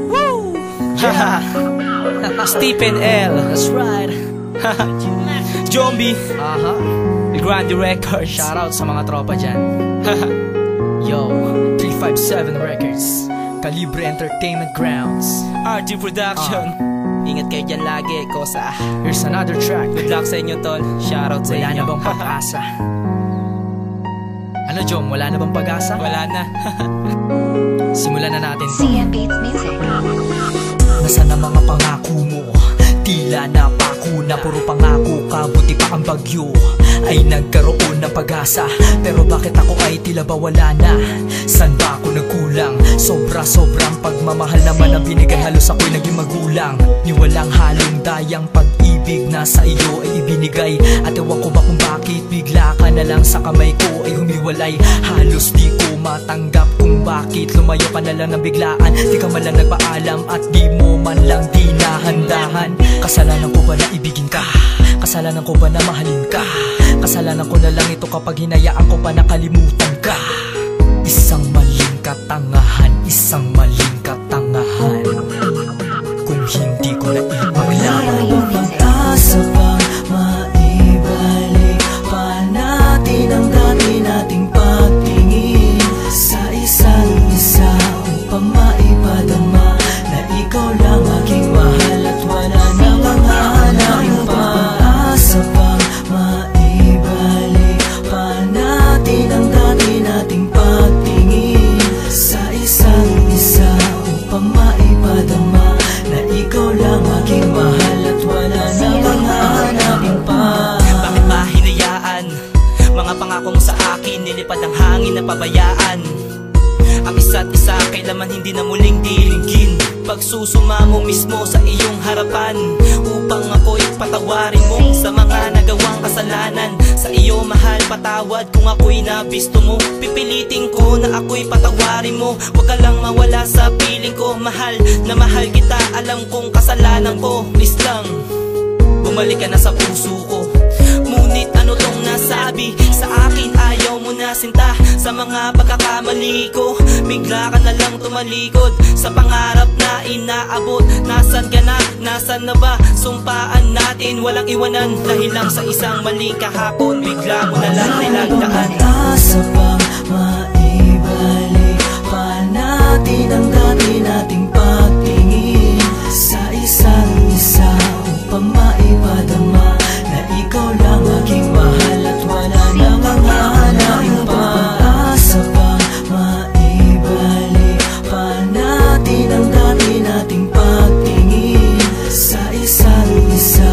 Woo! Stephen L. That's right. Zombie. The Grande Records. Shoutout sa mga tropa dyan. Yo, 357 Records, Calibre Entertainment Grounds, RT Production. Ingat kayo dyan lagi, Kosa. Here's another track. Good luck sa inyo, tol. Shoutout sa inyo. Wala na bang pag-asa? Ano, Jom? Wala na bang pag-asa? Wala na. Simulan na natin to. CM Beats Music. Nasaan ang mga pangako mo? Tila napako na puro pangako ka. Buti pa ang bagyo ay nagkaroon ng pag-asa. Pero bakit ako ay tila ba wala na? San ba ako nagkulang? Sobra-sobrang pagmamahal naman ang binigay. Halos ako'y naging magulang. Ni walang halong dayang pag-ibig na sa iyo ay ibinigay. At ewan ko ba kung bakit bigla ka na lang sa kamay ko ay humiwalay. Halos di ko matanggap kung bakit lumayo ka na lang ng biglaan. Di ka man lang nagpaalam at di mo man lang dinahandahan. Kasalanan ko ba na ibigin ka? Kasalanan ko ba na mahalin ka? Kasalanan ko na lang ito kapag hinayaan ko pa nakalimutan ka. Isang maling katangahan, isang maling katangahan. Kung hindi ko na ipaglaban, pag-asa pa maibalik pa natin ang dati nating pagtingin sa isa't isa upang maipadama na ikaw lang aking mahal at wala na manghahanapin pa. Pag-asa pa maibalik pa natin ang dati nating pagtingin sa isa't isa upang maipadama na ikaw lang aking mahal at wala na manghahanapin pa. Bakit ba hinayaan mga pangako mo sa akin nilipad ng hangin na pabayaan? Ang isa't isa kailaman hindi na muling dilingin. Pagsusuma mo mismo sa iyong harapan upang ako'y patawarin mo sa mga nagawang kasalanan. Sa iyo mahal patawad kung ako'y nabisto mo. Pipilitin ko na ako'y patawarin mo. Huwag ka lang mawala sa piling ko. Mahal na mahal kita, alam kong kasalanan ko. Please lang, bumalik ka na sa puso ko. Ngunit ano tong nasabi sa akin? Ayaw mo na sinta sa mga pagkakamali ko. Bigla ka na lang tumalikod sa pangarap na inaabot. Nasaan ka na? Nasaan na ba? Sumpaan natin walang iwanan. Dahil lang sa isang maling kahapon bigla mo na lang nilagdaan. Pag-asa pang maibalik pa natin ang dati nating pagtingin sa isa't isa upang maipadama na ikaw lang aking mahal at wala na manghahanapin pa. Pag-asa pang maibalik pa natin ang dati nating pagtingin sa isa't isa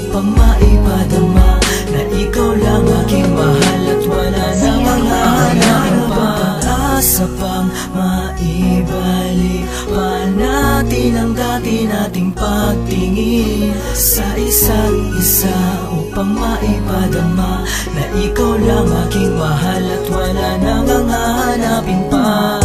upang maipadama na ikaw lang aking mahal at wala na manghahanapin pa. Pag-asa pang maibalik pa natin ang dati nating pagtingin sa isa't isa upang maipadama na ikaw lang aking mahal at wala nang hahanapin pa.